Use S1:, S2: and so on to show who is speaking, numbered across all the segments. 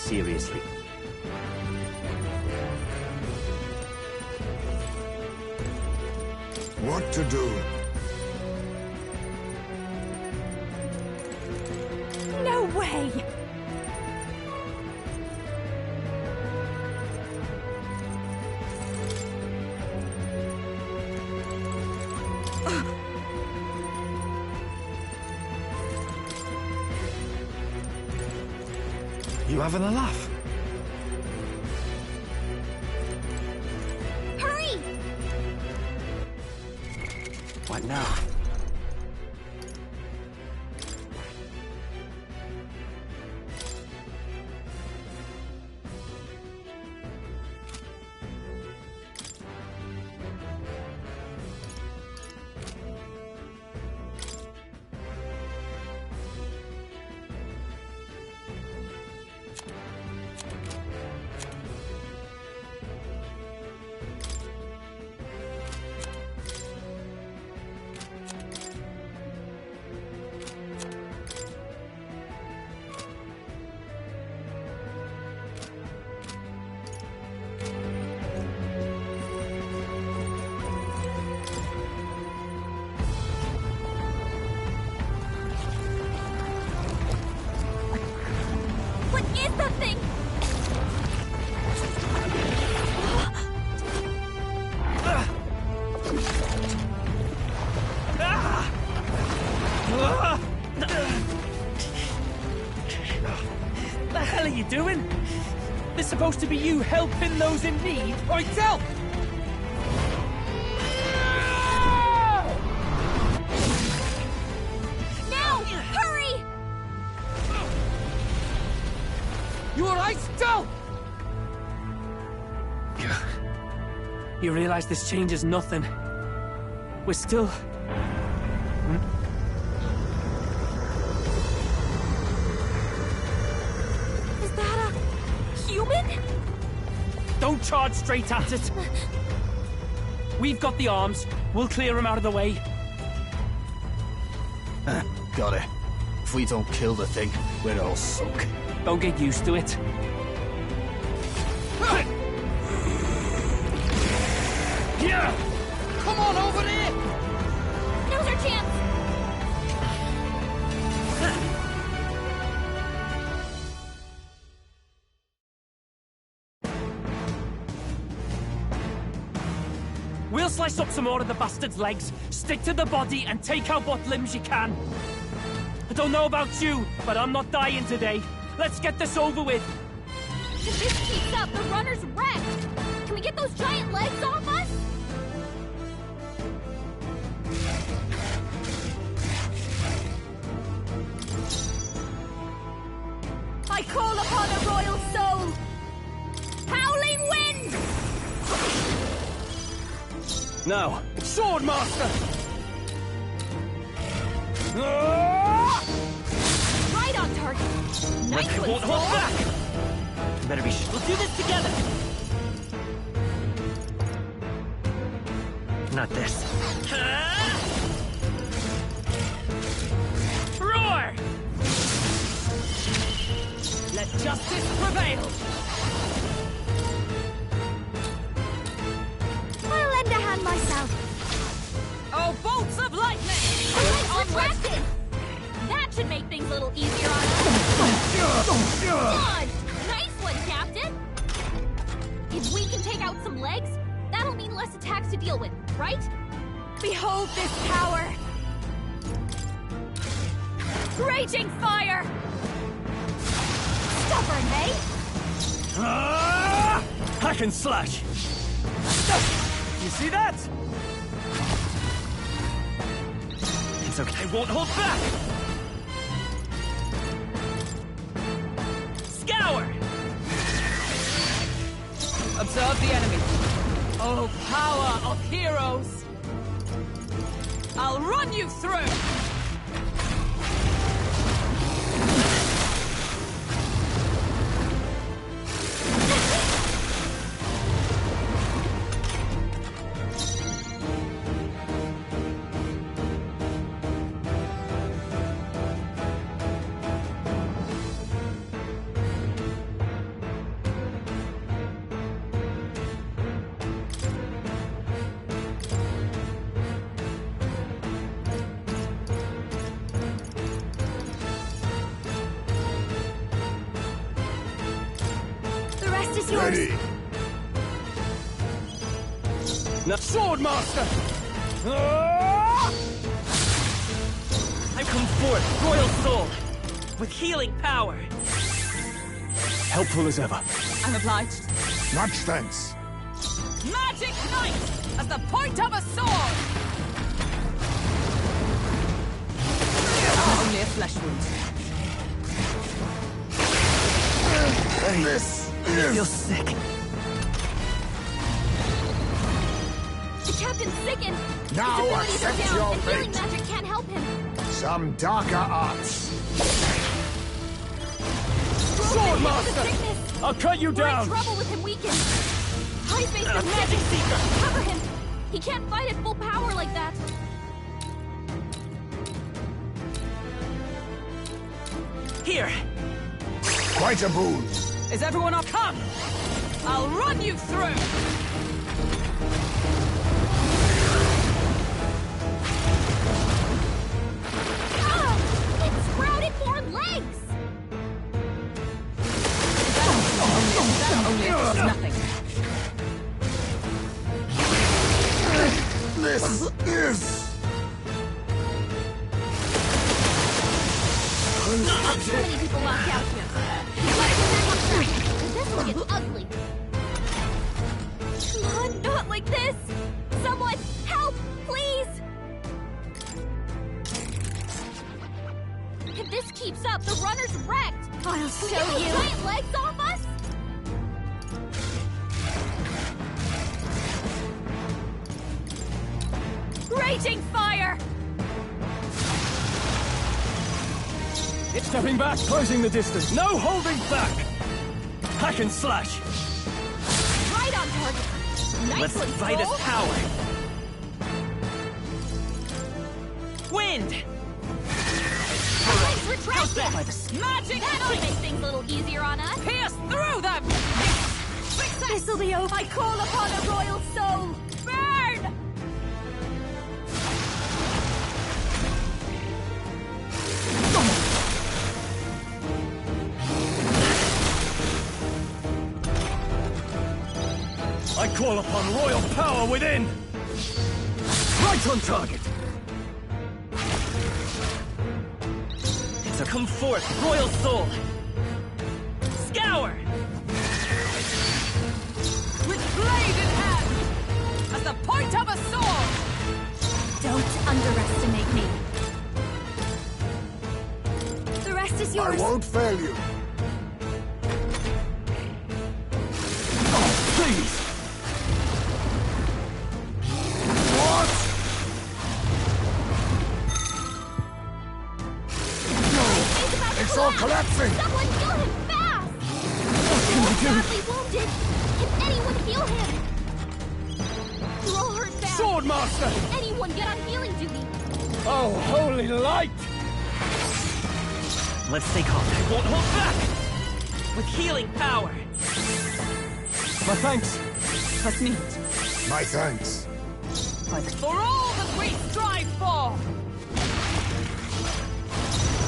S1: seriously.
S2: What to do?
S3: No way!
S4: You having a laugh?
S3: Hurry!
S1: What now? Supposed to be you helping those in need, right, Del?
S3: Now! Hurry!
S1: You alright, Del? You realize this changes nothing. We're still... Don't charge straight at it. We've got the arms. We'll clear him out of the way.
S4: Got it. If we don't kill the thing, we're all sunk.
S1: Don't get used to it.
S5: Yeah! Come on over there!
S3: Now's our chance!
S1: We'll slice up some more of the bastard's legs, stick to the body, and take out what limbs you can. I don't know about you, but I'm not dying today. Let's get this over with.
S3: If this keeps up, the runner's wrecked! Can we get those giant legs off us? I call upon a royal soul! Howling wind!
S1: Now, Swordmaster!
S3: Right on target! Nice one,
S1: Won't hold back! Better be sure.
S5: We'll do this together!
S1: Not this.
S5: Roar! Let justice prevail!
S3: I'll lend a hand myself.
S5: Oh, bolts of lightning!
S3: Legs retracted! That should make things a little easier on us. Dodge! Nice one, Captain! If we can take out some legs, that'll mean less attacks to deal with, right? Behold this power! Raging fire! Stubborn, eh?
S1: Hack and slash! You see that? It's okay, I won't hold back!
S5: Scour! Observe the enemy. Oh, power of heroes! I'll run you through!
S3: is yours.
S2: Ready.
S1: Now, Swordmaster! Ah! I've come forth, royal soul, with healing power.
S4: Helpful as ever.
S5: I'm obliged.
S2: Much thanks.
S5: Magic Knight! As the point of a sword! Only a flesh wound.
S2: This
S4: You're
S2: is
S4: sick.
S3: The captain's sickened.
S2: Now
S3: His abilities are
S2: accept
S3: down,
S2: your
S3: and healing
S2: fate.
S3: magic can't help him.
S2: some darker arts.
S1: Swordmaster! I'll cut you
S3: We're in
S1: down!
S3: trouble with him weakened. High space is
S1: Magic Seeker!
S3: Cover him. He can't fight at full power like that.
S1: Here!
S2: Quite a boon.
S5: Is everyone up? Come! I'll run you through!
S3: Ah! It sprouted more legs!
S5: Only it's nothing.
S2: This is
S3: So many people locked out here. Let's get back on track. This will get ugly. Come on, not like this! Someone, help, please! If this keeps up, the runner's wrecked! I'll show you! Giant legs off us? Raging fire!
S1: It's stepping back, closing the distance. No holding back! Hack and slash!
S3: Right on target! Nice
S1: Let's
S3: one,
S1: fight his
S3: Soul.
S1: power! Wind!
S3: Legs retracted!
S5: Magic
S3: That'll
S5: Knight!
S3: make things a little easier on us.
S5: Pierce through them!
S3: This'll be over. I call upon a royal soul! Burn!
S1: I call upon royal power within! Right on target! So come forth, royal soul! Scour!
S5: With blade in hand! As the point of a sword!
S3: Don't underestimate me. The rest is
S2: I
S3: yours.
S2: won't fail you.
S1: Please!
S2: What?
S3: He's about to
S2: It's all
S3: collapse.
S2: collapsing.
S3: Someone heal him fast!
S1: What can I do?
S3: Badly wounded. Can anyone heal him? We're all hurt bad.
S1: Swordmaster!
S3: Can anyone get on healing duty?
S1: Oh, holy light! Let's take off. I won't hold back! With healing power! My thanks.
S5: Let's meet.
S2: My thanks.
S5: For all that we strive for!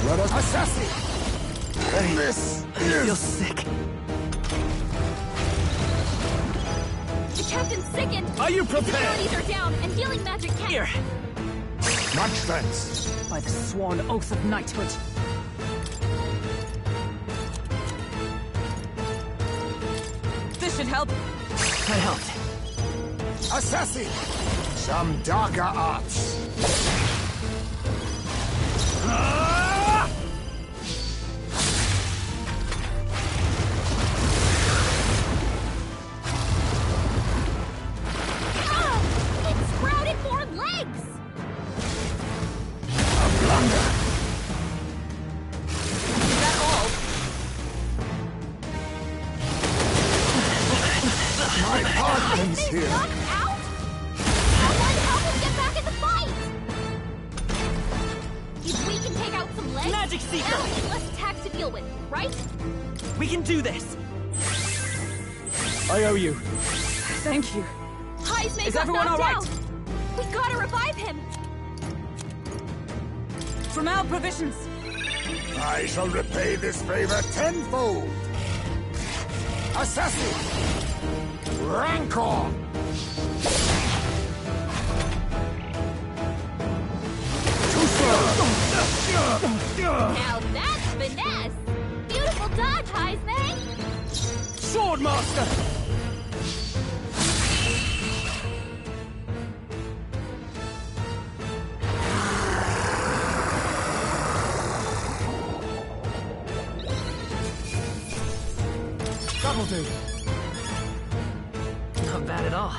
S2: Let us assassinate. This
S4: You're
S2: is
S4: sick.
S3: The captain's sickened.
S1: Are you
S3: His
S1: prepared?
S3: abilities are down, and healing magic can't.
S1: Here!
S2: much thanks.
S5: By the sworn oath of knighthood. This should help.
S1: I helped.
S2: Assassin. Some darker arts.
S1: Ah!
S3: Ah! It sprouted more legs!
S2: A blunder.
S5: Is that all?
S2: My partner's
S3: Been
S2: here.
S3: knocked out? Someone help him get back in the fight! If we can take out some legs,
S1: Magic Seeker!
S3: that'll be less attacks to deal with, right?
S1: We can do this! I owe you.
S5: Thank you.
S3: Highs may
S5: Is
S3: got
S5: everyone
S3: knocked
S5: all right?
S3: out. We gotta revive him!
S5: From our provisions.
S2: I shall repay this favor tenfold. Assassin! Rancor!
S3: Now that's finesse! Beautiful dodge, Heisman!
S1: Swordmaster!
S6: That'll do.
S1: Not bad at all.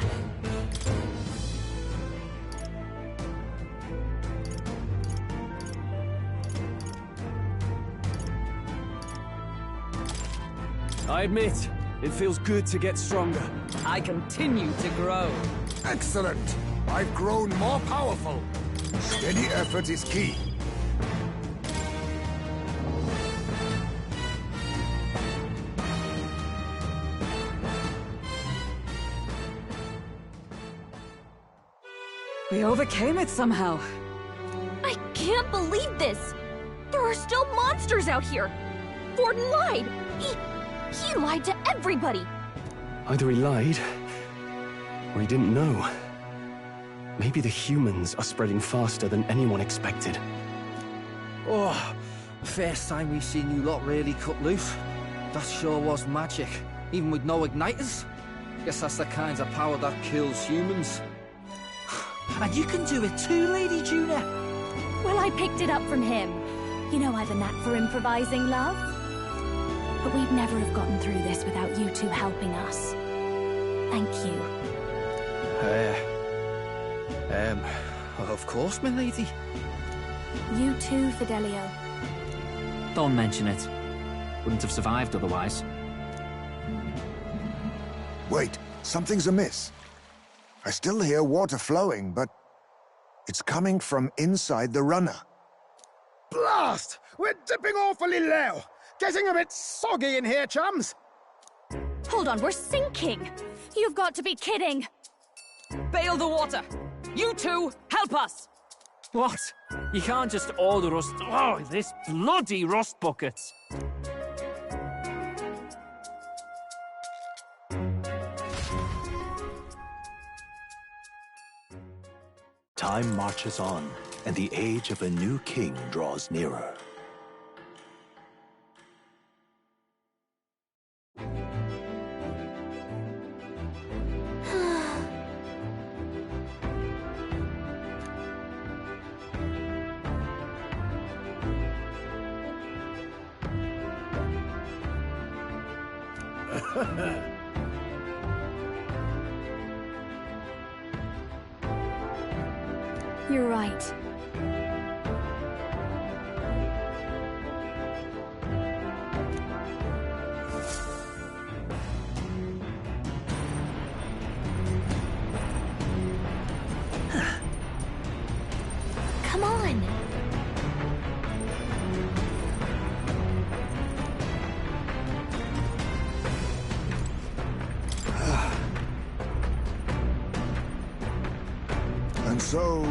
S6: I admit, it feels good to get stronger.
S5: I continue to grow.
S2: Excellent! I've grown more powerful. Steady effort is key.
S5: We overcame it somehow.
S3: I can't believe this! There are still monsters out here! Gordon lied! He lied to everybody!
S6: Either he lied, or he didn't know. Maybe the humans are spreading faster than anyone expected.
S7: Oh, first time we've seen you lot really cut loose. That sure was magic, even with no igniters. Guess that's the kind of power that kills humans. And you can do it too, Lady Juna.
S3: Well, I picked it up from him. You know I've a knack for improvising, love. But we'd never have gotten through this without you two helping us. Thank you.
S7: Of course, my lady.
S3: You too, Fidelio.
S1: Don't mention it. Wouldn't have survived otherwise.
S2: Wait, something's amiss. I still hear water flowing, but it's coming from inside the runner.
S8: Blast! We're dipping awfully low. Getting a bit soggy in here, chums.
S3: Hold on, we're sinking! You've got to be kidding!
S5: Bail the water! You two, help us!
S1: What? You can't just order us... Oh, this bloody rust buckets!
S9: Time marches on, and the age of a new king draws nearer.
S3: You're right. Come on!
S2: And so...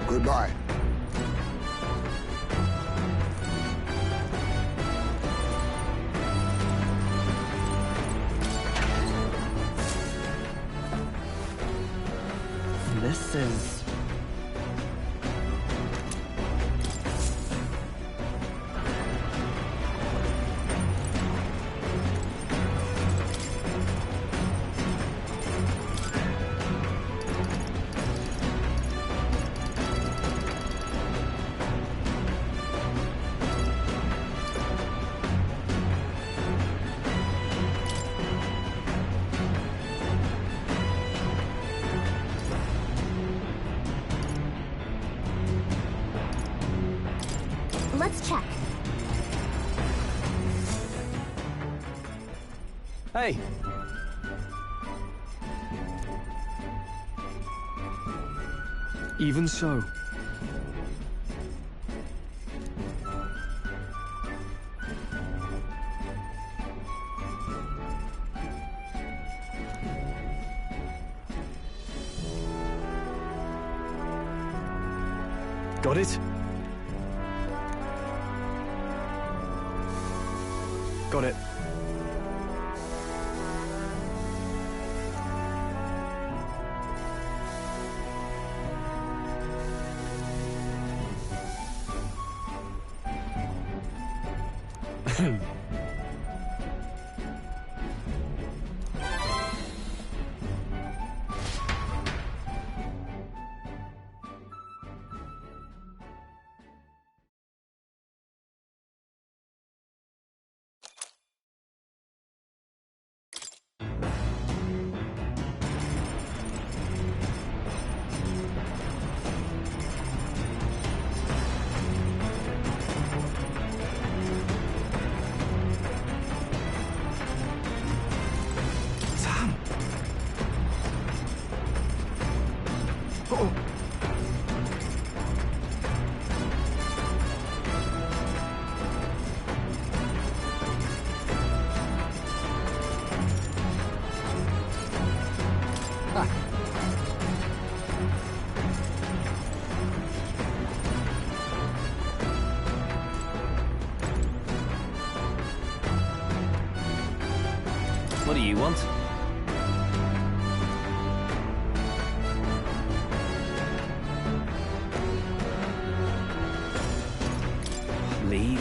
S2: Goodbye.
S1: This is...
S3: Let's check.
S6: Hey! Even so. Got it? Got it.
S1: What do you want? Leave?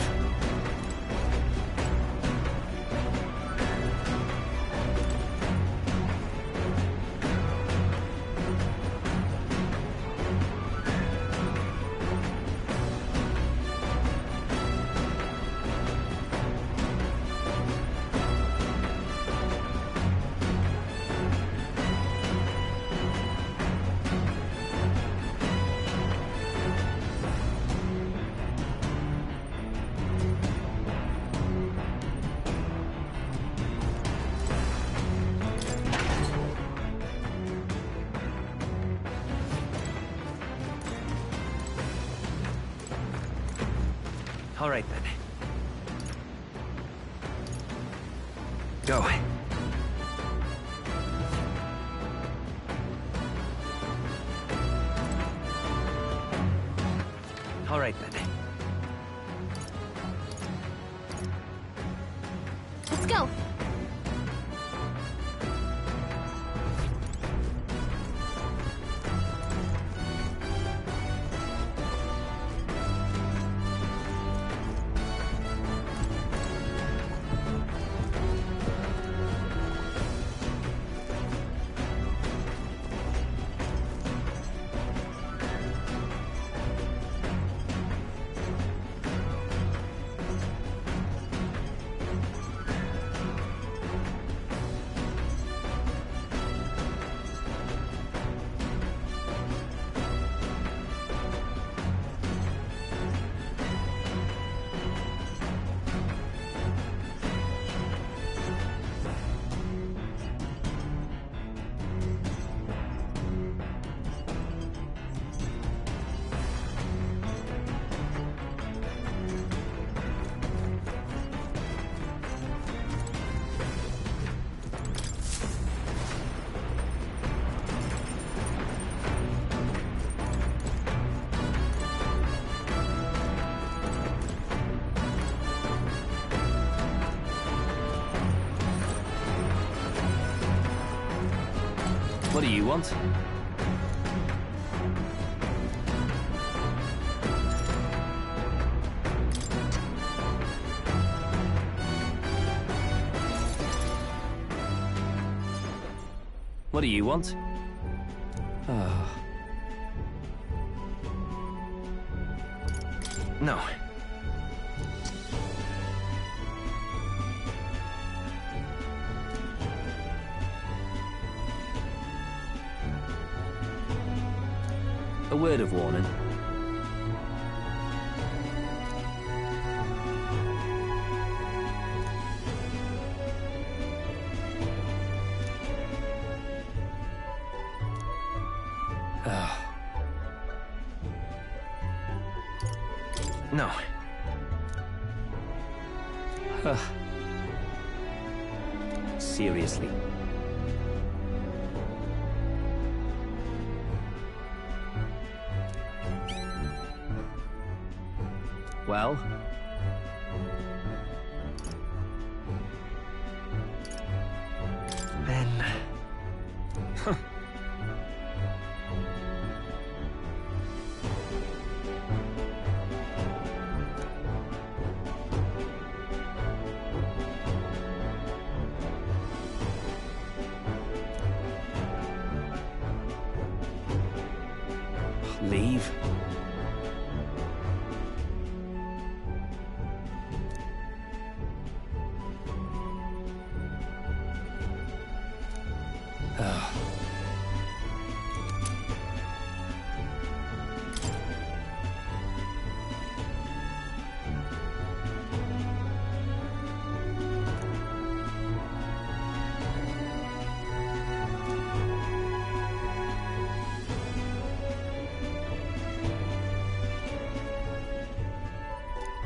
S1: All right, then. Go. All right, then.
S3: Let's go.
S1: What do you want? What do you want? No. A word of warning. No. Seriously.
S7: Well?
S6: Then... Leave?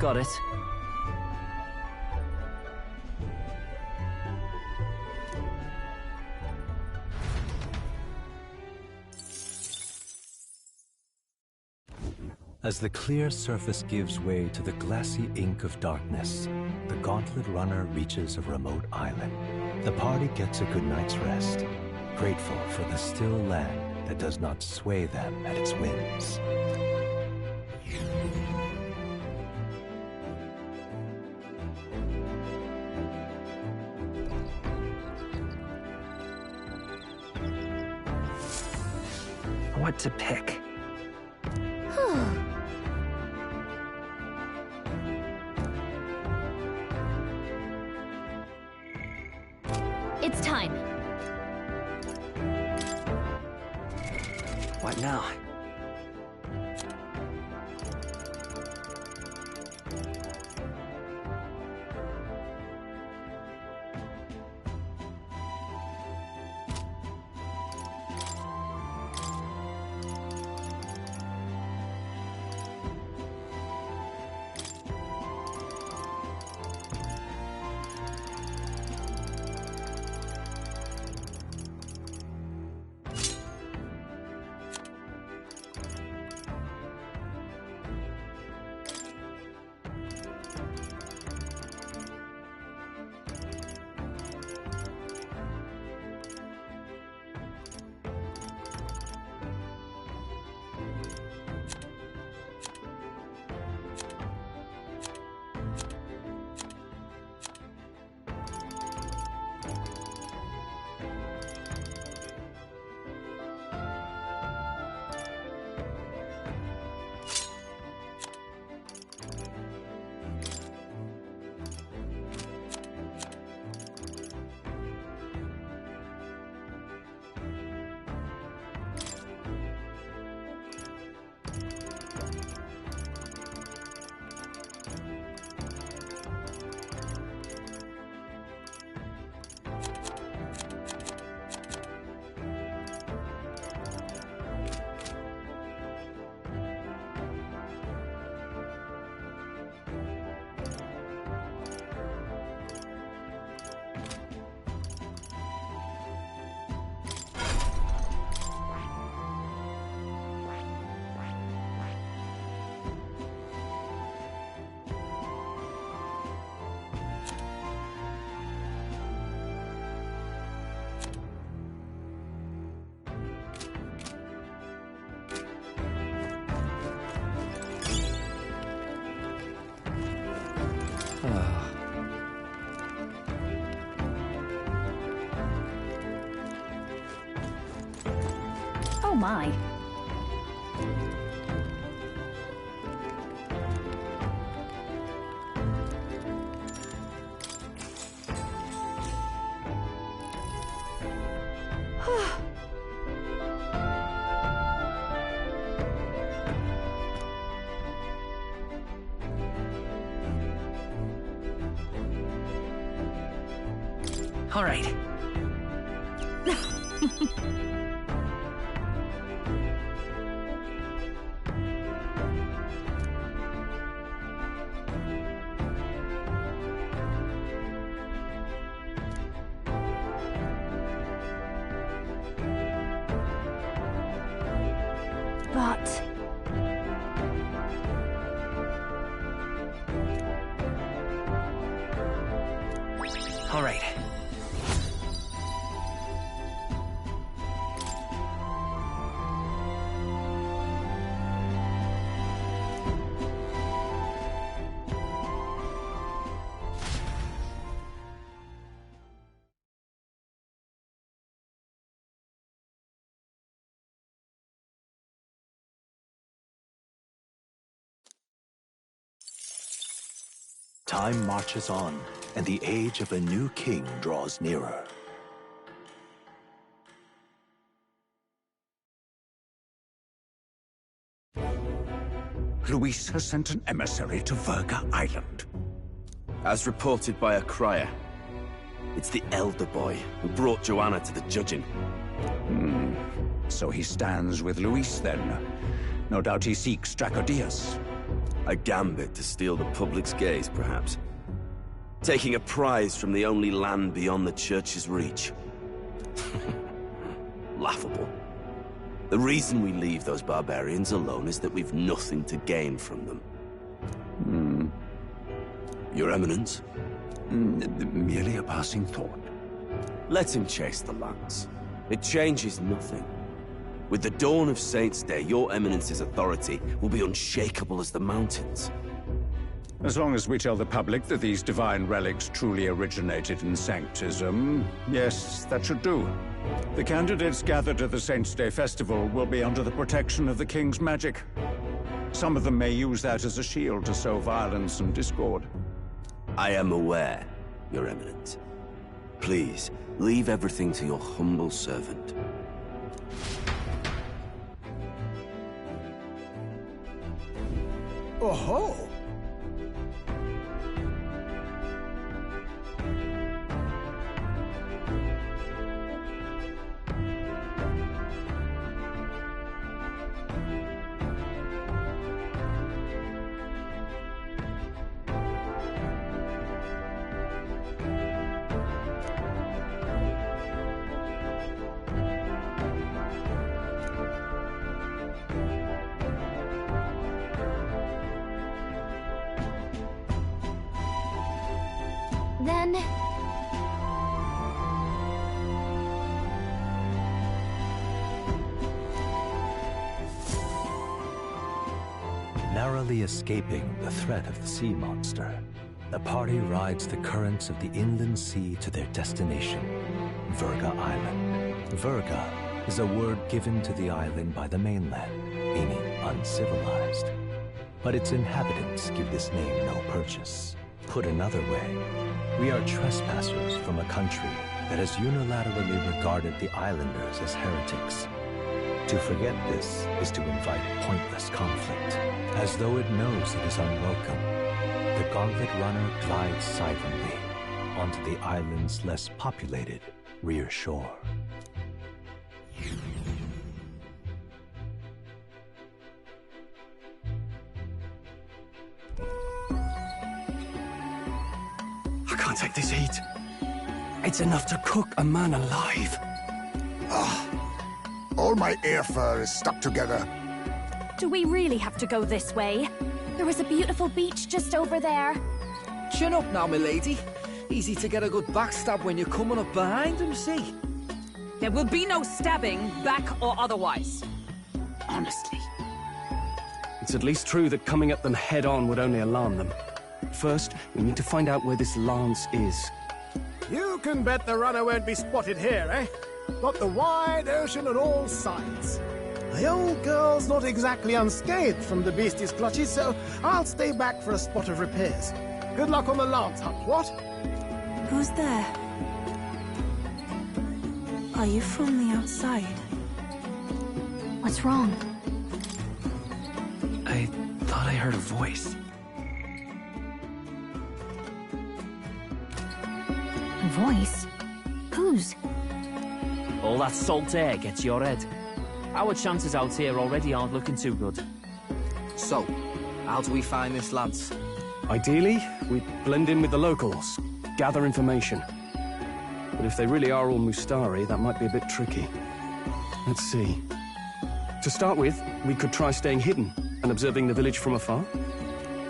S1: Got it.
S9: As the clear surface gives way to the glassy ink of darkness, the gauntlet runner reaches a remote island. The party gets a good night's rest, grateful for the still land that does not sway them at its whims.
S6: What to pick?
S3: It's time.
S6: What now?
S3: Oh my.
S6: All right.
S3: But...
S6: All right.
S9: Time marches on, and the age of a new king draws nearer.
S10: Luis has sent an emissary to Verga Island.
S11: As reported by a crier, it's the Elda boy who brought Joanna to the judging.
S10: So he stands with Luis then. No doubt he seeks Dracodius.
S11: A gambit to steal the public's gaze, perhaps. Taking a prize from the only land beyond the church's reach. Laughable. The reason we leave those barbarians alone is that we've nothing to gain from them. Your Eminence?
S10: Merely a passing thought.
S11: Let him chase the lance. It changes nothing. With the dawn of Saints' Day, your Eminence's authority will be unshakable as the mountains.
S10: As long as we tell the public that these divine relics truly originated in Sanctism, yes, that should do. The candidates gathered at the Saints' Day festival will be under the protection of the King's magic. Some of them may use that as a shield to sow violence and discord.
S11: I am aware, Your Eminence. Please, leave everything to your humble servant.
S8: Oh-ho!
S3: Then...
S9: Narrowly escaping the threat of the sea monster, the party rides the currents of the inland sea to their destination, Verga Island. Verga is a word given to the island by the mainland, meaning uncivilized. But its inhabitants give this name no purchase. Put another way, we are trespassers from a country that has unilaterally regarded the islanders as heretics. To forget this is to invite pointless conflict. As though it knows it is unwelcome, the Gauntlet Runner glides silently onto the island's less populated rear shore.
S6: I can't take this heat. It's enough to cook a man alive.
S2: All my ear fur is stuck together.
S3: do we really have to go this way? There was a beautiful beach just over there.
S7: Chin up now, milady. Easy to get a good backstab when you're coming up behind him, see?
S5: There will be no stabbing, back or otherwise.
S3: Honestly.
S6: It's at least true that coming at them head-on would only alarm them. First, we need to find out where this lance is.
S8: You can bet the runner won't be spotted here, eh? Got the wide ocean on all sides. The old girl's not exactly unscathed from the beastie's clutches, so I'll stay back for a spot of repairs. Good luck on the lance hunt, what?
S12: Who's there? Are you from the outside?
S3: What's wrong?
S6: I thought I heard a voice.
S3: A voice? Whose?
S1: All that salt air gets your head. Our chances out here already aren't looking too good.
S7: So, how do we find this lance?
S6: Ideally, we blend in with the locals, gather information. But if they really are all Mustari, that might be a bit tricky. Let's see. To start with, we could try staying hidden and observing the village from afar.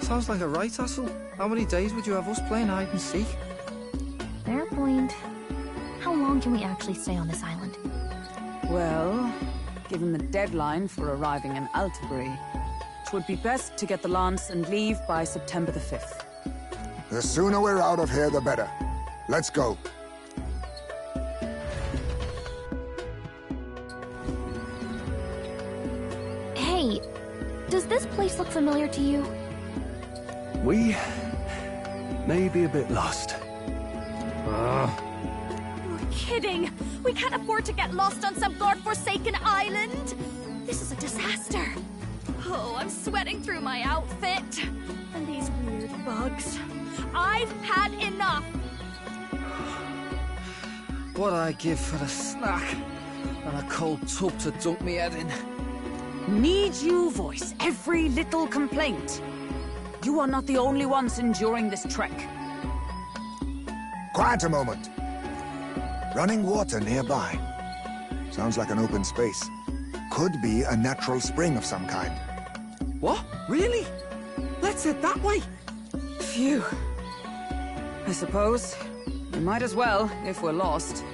S7: Sounds like a right hustle. How many days would you have us playing hide and seek?
S3: Fair point, how long can we actually stay on this island?
S5: Well, given the deadline for arriving in Altabury, it would be best to get the lance and leave by September the 5th.
S2: The sooner we're out of here, the better. Let's go.
S3: Hey, does this place look familiar to you?
S6: We may be a bit lost.
S3: You're kidding! We can't afford to get lost on some godforsaken island! This is a disaster! Oh, I'm sweating through my outfit. And these weird bugs. I've had enough!
S7: What I give for a snack and a cold tub to dunk me head in.
S5: Need you voice every little complaint? You are not the only ones enduring this trek.
S2: Quiet a moment. Running water nearby. Sounds like an open space. Could be a natural spring of some kind.
S7: What? Really? Let's head that way.
S5: Phew. I suppose we might as well if we're lost.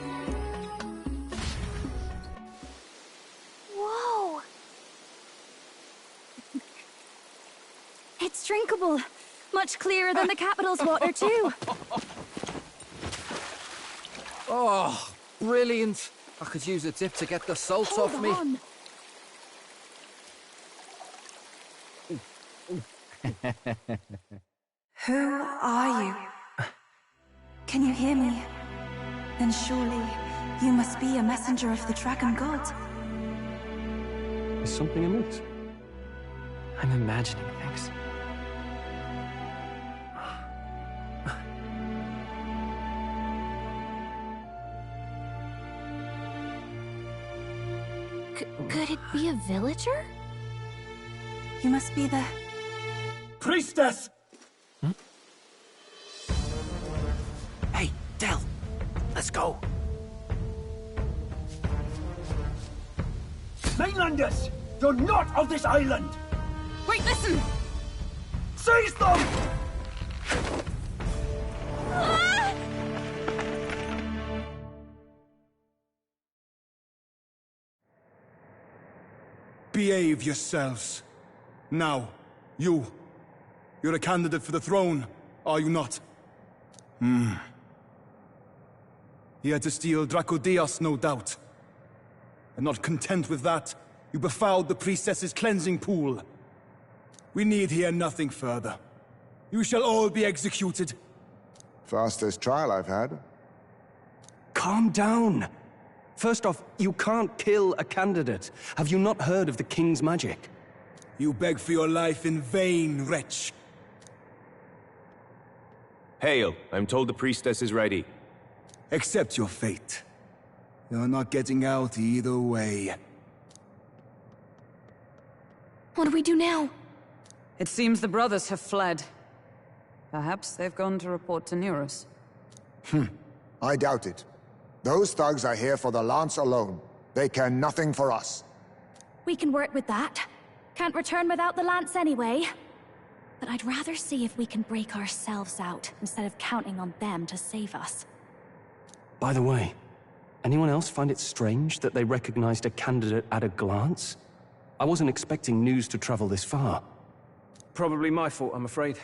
S3: Whoa! It's drinkable. Much clearer than the capital's water, too.
S7: Oh, brilliant. I could use a dip to get the salt off me.
S3: On.
S12: Who are you? Can you hear me? Then surely you must be a messenger of the Dragon God.
S6: Is something amiss?
S1: I'm imagining things.
S3: Could it be a villager?
S12: You must be the...
S1: Priestess!
S11: Hey, Del, let's go.
S1: Mainlanders! You're not of this island!
S5: Wait, listen!
S1: Seize them!
S3: Ah!
S13: Behave yourselves. Now, you're a candidate for the throne, are you not? Here to steal Dracodios, no doubt. And not content with that, you befouled the priestess's cleansing pool. We need hear nothing further. You shall all be executed.
S2: Fastest trial I've had.
S6: Calm down. First off, you can't kill a candidate. Have you not heard of the king's magic?
S13: You beg for your life in vain, wretch.
S11: Hail, I'm told the priestess is ready.
S13: Accept your fate. You're not getting out either way.
S3: What do we do now?
S5: It seems the brothers have fled. Perhaps they've gone to report to Neros.
S2: I doubt it. Those thugs are here for the lance alone. They care nothing for us.
S3: We can work with that. Can't return without the lance anyway. But I'd rather see if we can break ourselves out, instead of counting on them to save us.
S6: By the way, anyone else find it strange that they recognized a candidate at a glance? I wasn't expecting news to travel this far.
S14: Probably my fault, I'm afraid.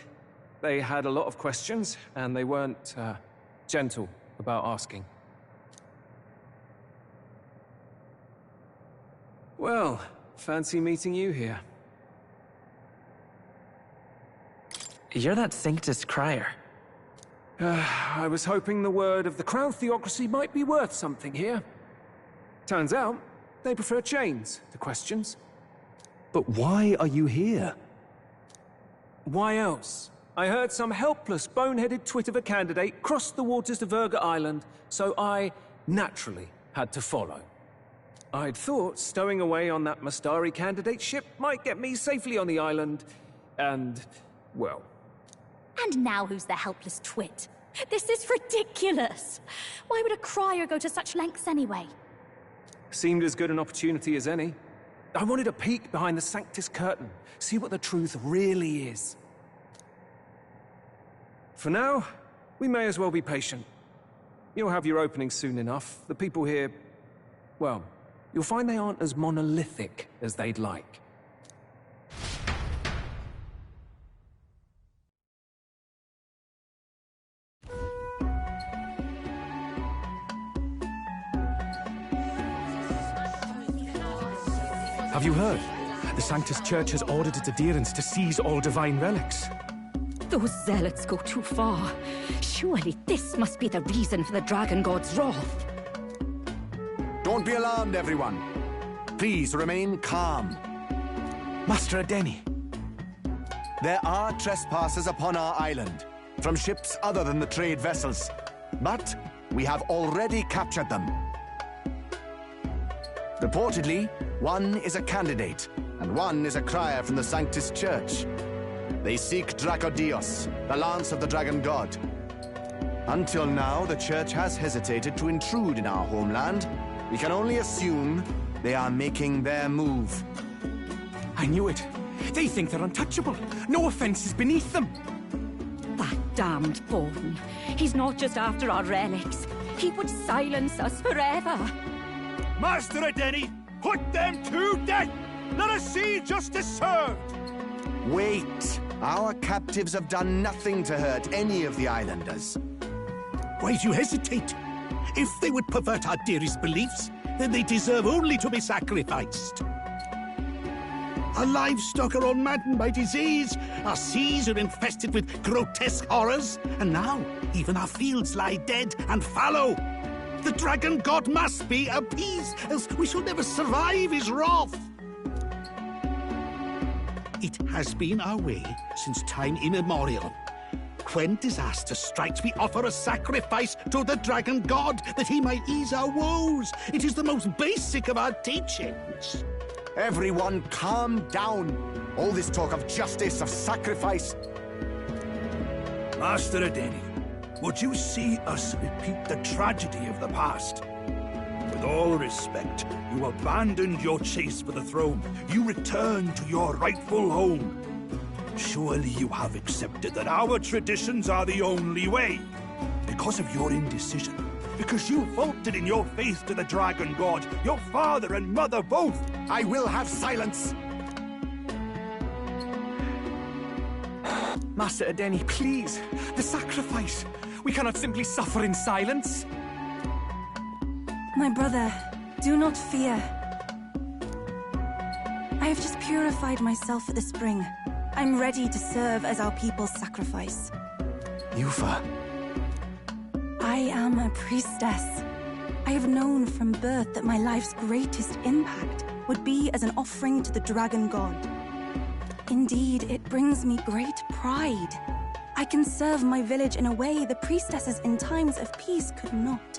S14: They had a lot of questions, and they weren't, gentle about asking. Well, fancy meeting you here.
S1: You're that Sanctus crier.
S14: I was hoping the word of the Crown Theocracy might be worth something here. Turns out, they prefer chains to questions.
S6: But why are you here?
S14: Why else? I heard some helpless, boneheaded twit of a candidate crossed the waters to Verga Island, so I, naturally, had to follow. I'd thought stowing away on that Mastari candidate ship might get me safely on the island, and, well...
S3: And now who's the helpless twit? This is ridiculous! Why would a crier go to such lengths anyway?
S14: Seemed as good an opportunity as any. I wanted a peek behind the Sanctus curtain, see what the truth really is. For now, we may as well be patient. You'll have your opening soon enough. The people here, well, you'll find they aren't as monolithic as they'd like.
S15: Have you heard? The Sanctus Church has ordered its adherents to seize all divine relics.
S16: Those zealots go too far. Surely this must be the reason for the Dragon God's wrath.
S17: Don't be alarmed, everyone. Please remain calm.
S15: Master Adeni.
S17: There are trespassers upon our island, from ships other than the trade vessels. But we have already captured them. Reportedly, one is a candidate, and one is a crier from the Sanctus Church. They seek Dracodios, the lance of the Dragon God. Until now, the Church has hesitated to intrude in our homeland. We can only assume they are making their move.
S15: I knew it. They think they're untouchable. No offense is beneath them.
S16: That damned Borden. He's not just after our relics. He would silence us forever.
S18: Master Adeni, put them to death! Let us see justice served!
S17: Wait! Our captives have done nothing to hurt any of the islanders.
S18: Why do you hesitate? If they would pervert our dearest beliefs, then they deserve only to be sacrificed. Our livestock are all maddened by disease, our seas are infested with grotesque horrors, and now even our fields lie dead and fallow. The Dragon God must be appeased, else we shall never survive his wrath. It has been our way since time immemorial. When disaster strikes, we offer a sacrifice to the Dragon God that he might ease our woes. It is the most basic of our teachings.
S17: Everyone calm down. All this talk of justice, of sacrifice.
S18: Master Adeni, would you see us repeat the tragedy of the past? With all respect, you abandoned your chase for the throne. You returned to your rightful home. Surely you have accepted that our traditions are the only way. Because of your indecision, because you faltered in your faith to the Dragon God, your father and mother both.
S17: I will have silence!
S15: Master Adeni, please. The sacrifice. We cannot simply suffer in silence.
S12: My brother, do not fear. I have just purified myself for the spring. I'm ready to serve as our people's sacrifice.
S15: Eupha.
S12: I am a priestess. I have known from birth that my life's greatest impact would be as an offering to the Dragon God. Indeed, it brings me great pride. I can serve my village in a way the priestesses in times of peace could not.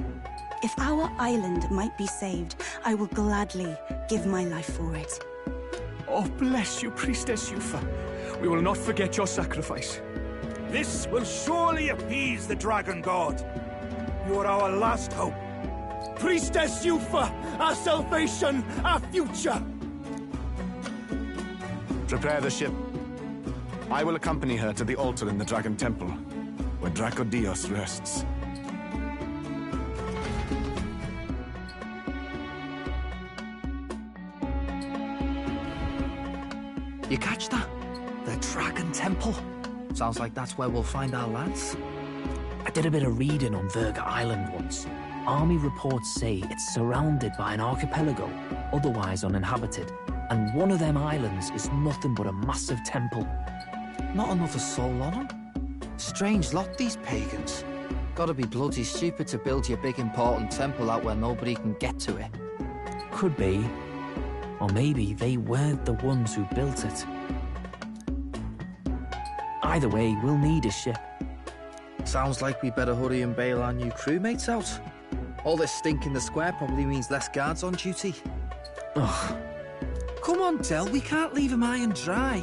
S12: If our island might be saved, I will gladly give my life for it.
S15: Oh, bless you, Priestess Eupha. We will not forget your sacrifice.
S18: This will surely appease the Dragon God. You are our last hope. Priestess Eupha, our salvation, our future!
S17: Prepare the ship. I will accompany her to the altar in the Dragon Temple, where Dracodios rests.
S7: You catch that? The Dragon Temple. Sounds like that's where we'll find our lads.
S19: I did a bit of reading on Virga Island once. Army reports say it's surrounded by an archipelago, otherwise uninhabited, and one of them islands is nothing but a massive temple.
S7: Not another soul on them? Strange lot, these pagans. Gotta be bloody stupid to build your big important temple out where nobody can get to it.
S19: Could be. Or maybe they weren't the ones who built it. Either way, we'll need a ship.
S7: Sounds like we better hurry and bail our new crewmates out. All this stink in the square probably means less guards on duty.
S19: Ugh.
S7: Come on, Del, we can't leave him high and dry.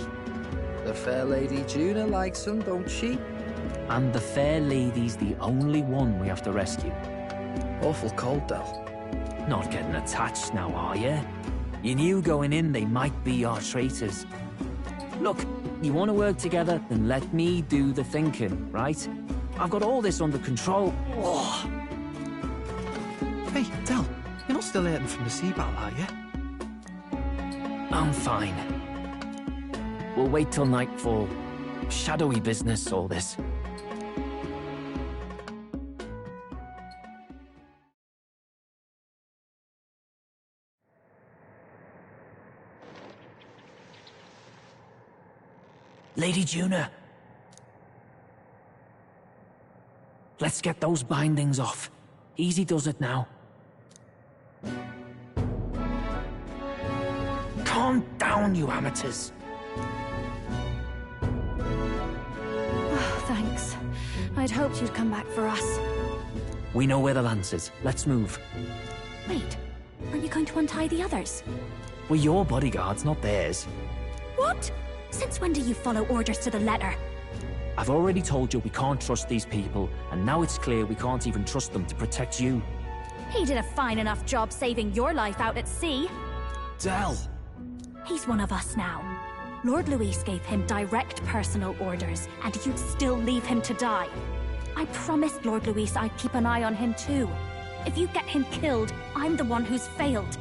S7: The fair lady Juna likes him, don't she?
S19: And the fair lady's the only one we have to rescue.
S7: Awful cold, Del.
S19: Not getting attached now, are you? You knew going in they might be our traitors. Look, you want to work together, then let me do the thinking, right? I've got all this under control. Oh.
S7: Hey, Del, you're not still hurting from the sea battle, are you?
S19: I'm fine. We'll wait till nightfall. Shadowy business, all this. Lady Juna. Let's get those bindings off. Easy does it now. Calm down, you amateurs.
S16: Oh, thanks. I'd hoped you'd come back for us.
S19: We know where the lance is. Let's move.
S16: Wait, aren't you going to untie the others?
S19: We're your bodyguards, not theirs.
S16: What? Since when do you follow orders to the letter?
S19: I've already told you we can't trust these people, and now it's clear we can't even trust them to protect you.
S3: He did a fine enough job saving your life out at sea.
S7: Del!
S3: He's one of us now. Lord Luis gave him direct personal orders, and you'd still leave him to die. I promised Lord Luis I'd keep an eye on him too. If you get him killed, I'm the one who's failed.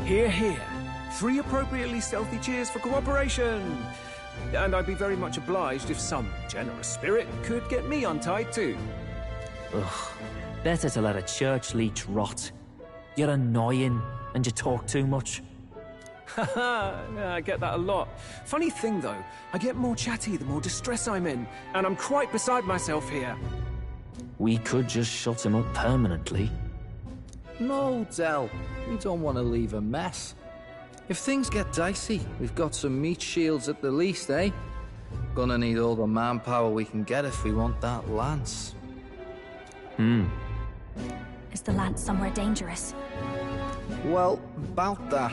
S14: Hear, hear. 3 appropriately stealthy cheers for cooperation. And I'd be very much obliged if some generous spirit could get me untied too.
S19: Ugh. Better to let a church leech rot. You're annoying, and you talk too much.
S14: Haha, yeah, I get that a lot. Funny thing though, I get more chatty the more distress I'm in, and I'm quite beside myself here.
S19: We could just shut him up permanently.
S7: No, Del. We don't want to leave a mess. If things get dicey, we've got some meat shields at the least, eh? Gonna need all the manpower we can get if we want that lance.
S3: Is the lance somewhere dangerous?
S7: Well, about that.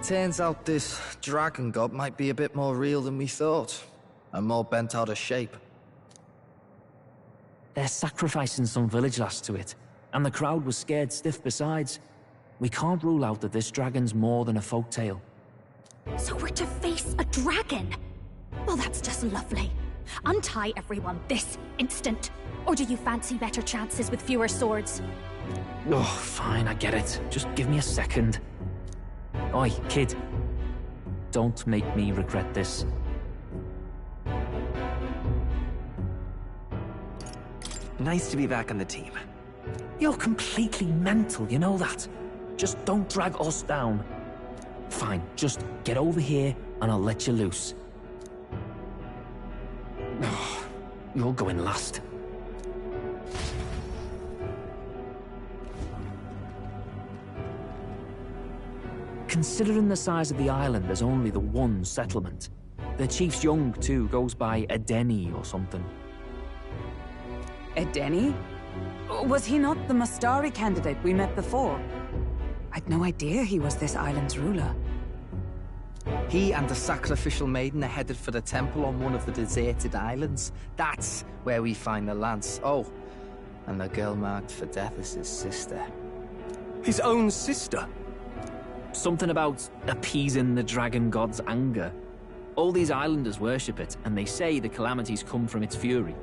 S7: Turns out this dragon god might be a bit more real than we thought. And more bent out of shape.
S19: They're sacrificing some village lass to it, and the crowd was scared stiff besides. We can't rule out that this dragon's more than a folktale.
S3: So we're to face a dragon? Well, that's just lovely. Untie everyone this instant. Or do you fancy better chances with fewer swords?
S19: Oh, fine, I get it. Just give me a second. Oi, kid. Don't make me regret this.
S20: Nice to be back on the team.
S19: You're completely mental, you know that? Just don't drag us down. Fine, just get over here and I'll let you loose. Oh, you're going last. Considering the size of the island, there's only the one settlement. The chief's young, too, goes by Edeni or something.
S5: Edeni? Was he not the Mastari candidate we met before? I'd no idea he was this island's ruler.
S7: He and the sacrificial maiden are headed for the temple on one of the deserted islands. That's where we find the lance. Oh, and the girl marked for death is his sister.
S14: His own sister?
S19: Something about appeasing the dragon god's anger. All these islanders worship it, and they say the calamities come from its fury.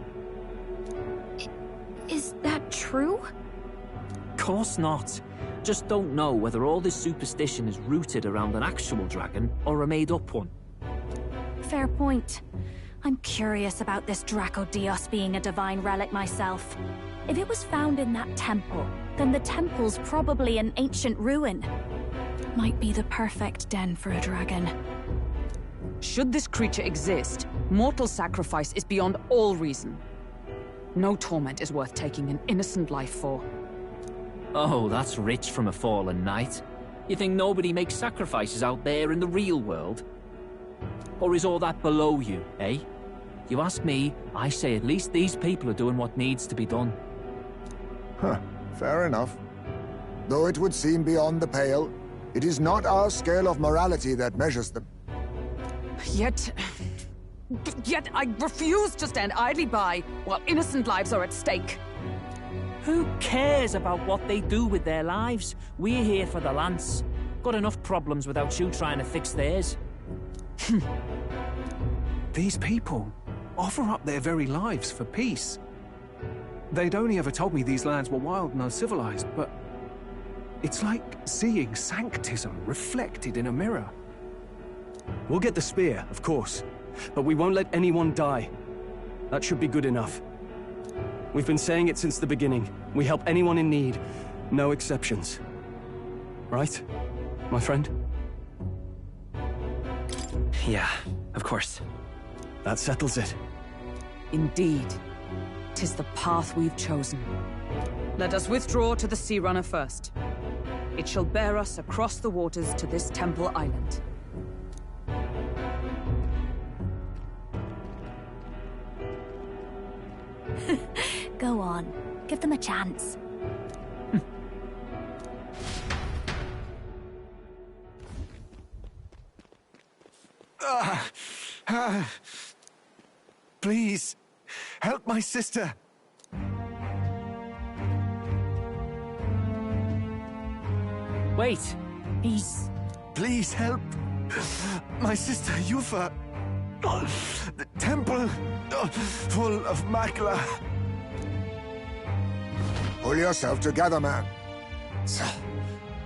S3: Is that true?
S19: Course not. Just don't know whether all this superstition is rooted around an actual dragon or a made-up one.
S3: Fair point. I'm curious about this Draco Dios being a divine relic myself. If it was found in that temple, then the temple's probably an ancient ruin. Might be the perfect den for a dragon.
S5: Should this creature exist, mortal sacrifice is beyond all reason. No torment is worth taking an innocent life for.
S19: Oh, that's rich from a fallen knight. You think nobody makes sacrifices out there in the real world? Or is all that below you, eh? You ask me, I say at least these people are doing what needs to be done.
S2: Huh, fair enough. Though it would seem beyond the pale, it is not our scale of morality that measures them.
S5: Yet I refuse to stand idly by while innocent lives are at stake.
S19: Who cares about what they do with their lives? We're here for the lance. Got enough problems without you trying to fix theirs.
S14: These people offer up their very lives for peace. They'd only ever told me these lands were wild and uncivilized, but it's like seeing sanctism reflected in a mirror.
S6: We'll get the spear, of course, but we won't let anyone die. That should be good enough. We've been saying it since the beginning. We help anyone in need, no exceptions. Right, my friend?
S20: Yeah, of course.
S6: That settles it.
S5: Indeed. 'Tis the path we've chosen. Let us withdraw to the Sea Runner first. It shall bear us across the waters to this temple island.
S3: Go on. Give them a chance.
S17: Please, help my sister.
S1: Wait, he's...
S17: Please help my sister Eupha. The temple full of Magla.
S2: Pull yourself together, man.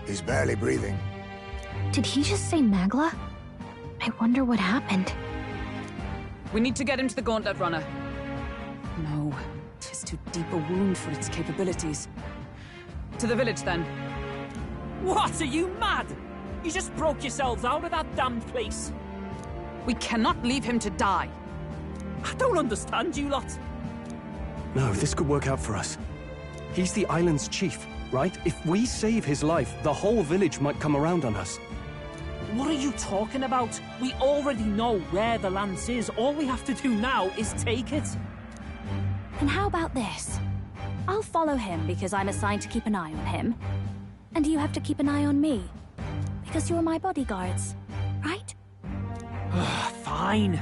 S2: He's barely breathing.
S3: Did he just say Magla? I wonder what happened.
S5: We need to get him to the Gauntlet Runner. No, 'tis too deep a wound for its capabilities. To the village, then.
S1: What, are you mad? You just broke yourselves out of that damned place.
S5: We cannot leave him to die.
S1: I don't understand you lot.
S6: No, this could work out for us. He's the island's chief, right? If we save his life, the whole village might come around on us.
S1: What are you talking about? We already know where the lance is. All we have to do now is take it.
S3: And how about this? I'll follow him because I'm assigned to keep an eye on him. And you have to keep an eye on me. Because you're my bodyguards, right?
S1: Fine.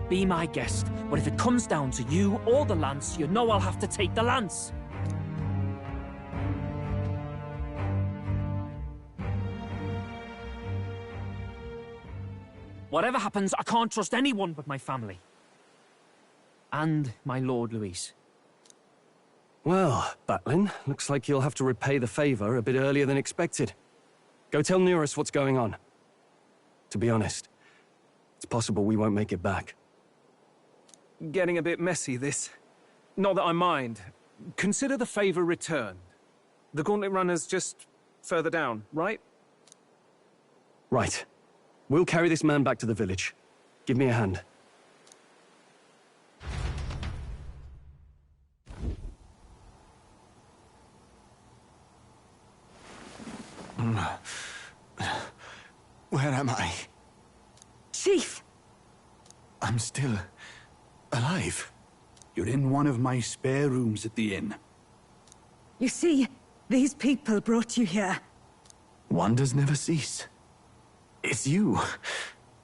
S1: Be my guest. But if it comes down to you or the lance, you know I'll have to take the lance. Whatever happens, I can't trust anyone but my family. And my Lord Luis.
S6: Well, Batlin, looks like you'll have to repay the favor a bit earlier than expected. Go tell Nearest what's going on. To be honest, it's possible we won't make it back.
S14: Getting a bit messy, this. Not that I mind. Consider the favor returned. The Gauntlet Runner's just further down, right?
S6: Right. We'll carry this man back to the village. Give me a hand.
S17: Where am I?
S16: Chief!
S17: I'm still alive.
S18: You're in one of my spare rooms at the inn.
S16: You see, these people brought you here.
S17: Wonders never cease. It's you.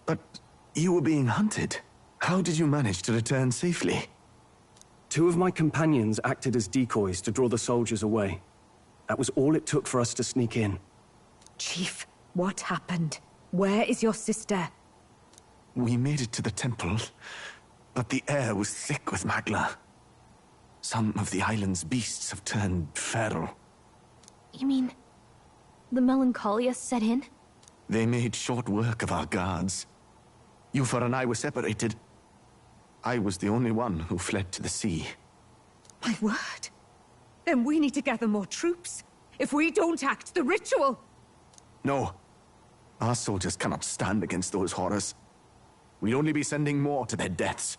S17: But you were being hunted. How did you manage to return safely?
S6: 2 of my companions acted as decoys to draw the soldiers away. That was all it took for us to sneak in.
S16: Chief, what happened? Where is your sister?
S17: We made it to the temple, but the air was thick with Magla. Some of the island's beasts have turned feral.
S3: You mean... the melancholia set in?
S17: They made short work of our guards. Eupha and I were separated. I was the only one who fled to the sea.
S16: My word. Then we need to gather more troops. If we don't act, the ritual...
S17: No. Our soldiers cannot stand against those horrors. We'd only be sending more to their deaths.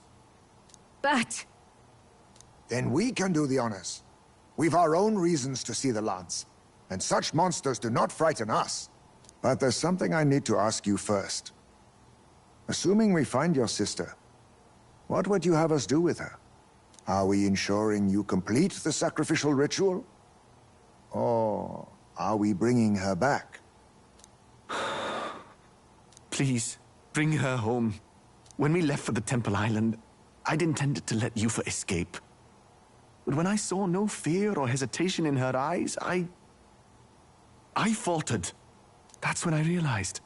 S16: But...
S2: Then we can do the honors. We've our own reasons to see the lance, and such monsters do not frighten us. But there's something I need to ask you first. Assuming we find your sister, what would you have us do with her? Are we ensuring you complete the sacrificial ritual? Or are we bringing her back?
S17: Please, bring her home. When we left for the Temple Island, I'd intended to let Eupha escape. But when I saw no fear or hesitation in her eyes, I faltered. That's when I realized.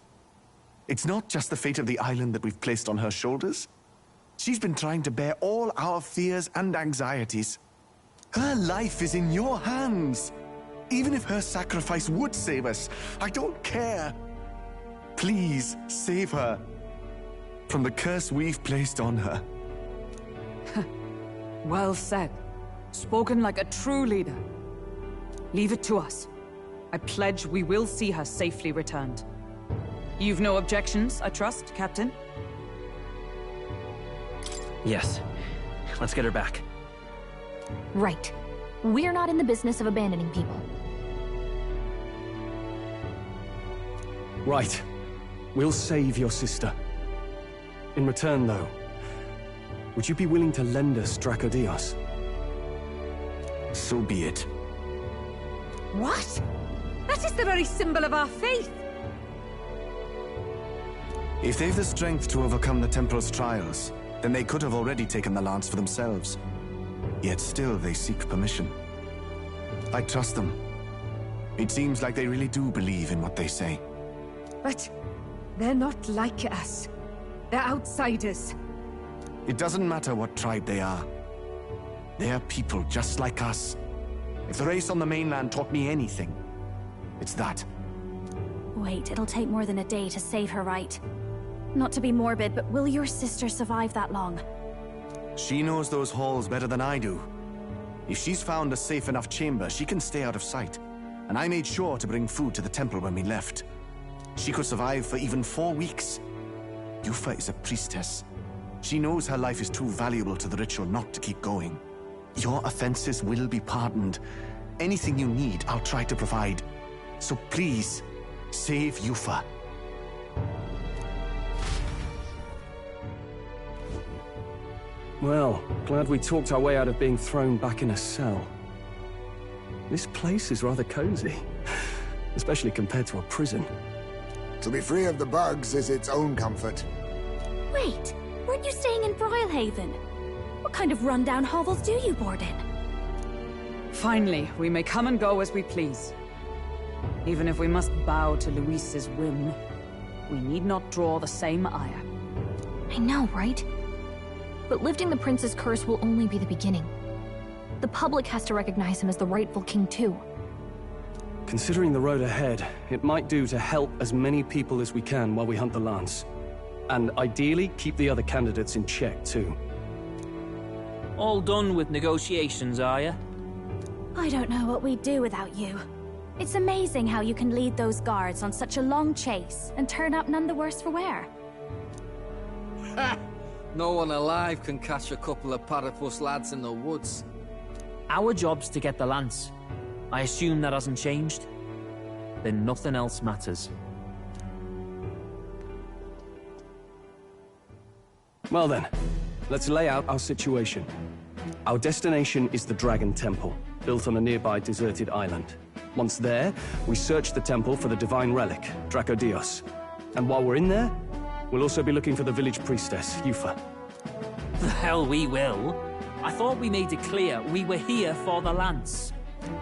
S17: It's not just the fate of the island that we've placed on her shoulders. She's been trying to bear all our fears and anxieties. Her life is in your hands. Even if her sacrifice would save us, I don't care. Please, save her. From the curse we've placed on her.
S5: Well said. Spoken like a true leader. Leave it to us. I pledge we will see her safely returned. You've no objections, I trust, Captain?
S19: Yes. Let's get her back.
S3: Right. We're not in the business of abandoning people.
S6: Right. We'll save your sister. In return, though, would you be willing to lend us Dracodios?
S17: So be it.
S5: What? That is the very symbol of our faith!
S17: If they've the strength to overcome the Temple's trials, then they could have already taken the lance for themselves. Yet still they seek permission. I trust them. It seems like they really do believe in what they say.
S5: But they're not like us. They're outsiders.
S17: It doesn't matter what tribe they are. They're people just like us. If the race on the mainland taught me anything, it's that.
S3: Wait, it'll take more than a day to save her, right? Not to be morbid, but will your sister survive that long?
S17: She knows those halls better than I do. If she's found a safe enough chamber, she can stay out of sight. And I made sure to bring food to the temple when we left. She could survive for even 4 weeks. Eupha is a priestess. She knows her life is too valuable to the ritual not to keep going. Your offenses will be pardoned. Anything you need, I'll try to provide. So please, save Eupha.
S6: Well, glad we talked our way out of being thrown back in a cell. This place is rather cozy, especially compared to a prison.
S2: To be free of the bugs is its own comfort.
S3: Wait, weren't you staying in Broilhaven? What kind of rundown hovels do you board in?
S5: Finally, we may come and go as we please. Even if we must bow to Luis's whim, we need not draw the same ire.
S3: I know, right? But lifting the prince's curse will only be the beginning. The public has to recognize him as the rightful king too.
S6: Considering the road ahead, it might do to help as many people as we can while we hunt the lance. And ideally, keep the other candidates in check too.
S1: All done with negotiations, are you?
S3: I don't know what we'd do without you. It's amazing how you can lead those guards on such a long chase and turn up none the worse for wear.
S7: Ha! No one alive can catch a couple of platypus lads in the woods.
S1: Our job's to get the lance. I assume that hasn't changed? Then nothing else matters.
S6: Well then, let's lay out our situation. Our destination is the Dragon Temple, built on a nearby deserted island. Once there, we search the temple for the divine relic, Dracodios. And while we're in there, we'll also be looking for the village priestess, Eupha.
S1: The hell we will. I thought we made it clear we were here for the lance.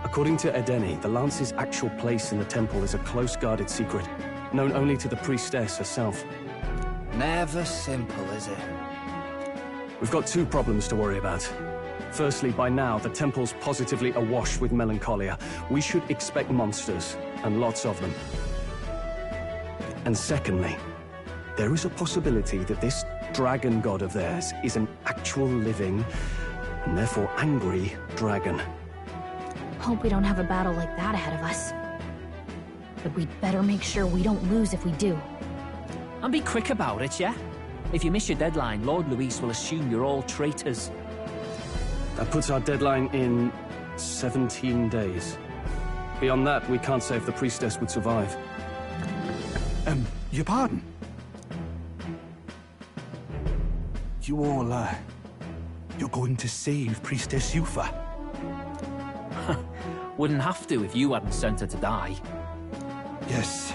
S6: According to Edeni, the lance's actual place in the temple is a close-guarded secret, known only to the priestess herself.
S7: Never simple, is it?
S6: We've got 2 problems to worry about. Firstly, by now, the temple's positively awash with melancholia. We should expect monsters, and lots of them. And secondly, there is a possibility that this dragon god of theirs is an actual living, and therefore angry, dragon.
S3: Hope we don't have a battle like that ahead of us. But we'd better make sure we don't lose if we do.
S1: And be quick about it, yeah? If you miss your deadline, Lord Luis will assume you're all traitors.
S6: That puts our deadline in 17 days. Beyond that, we can't say if the priestess would survive.
S18: Your pardon? You all, you're going to save Priestess Eupha?
S1: Wouldn't have to if you hadn't sent her to die.
S18: Yes,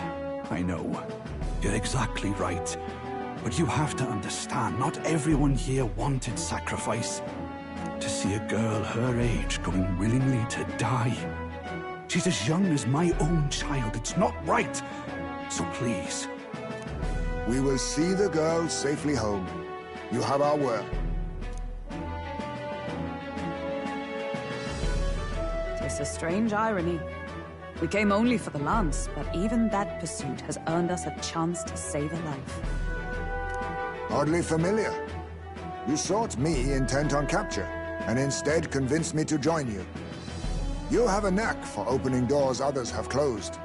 S18: I know. You're exactly right. But you have to understand, not everyone here wanted sacrifice. To see a girl her age going willingly to die. She's as young as my own child. It's not right. So please.
S2: We will see the girl safely home. You have our word.
S5: 'Tis a strange irony. We came only for the lance, but even that pursuit has earned us a chance to save a life.
S2: Oddly familiar. You sought me intent on capture, and instead convinced me to join you. You have a knack for opening doors others have closed.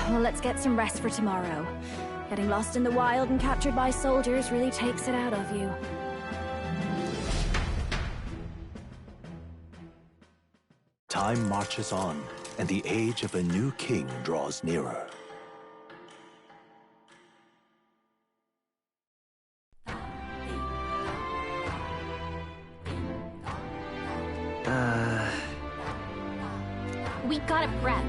S3: Well, let's get some rest for tomorrow. Getting lost in the wild and captured by soldiers really takes it out of you.
S9: Time marches on, and the age of a new king draws nearer.
S3: We gotta prep.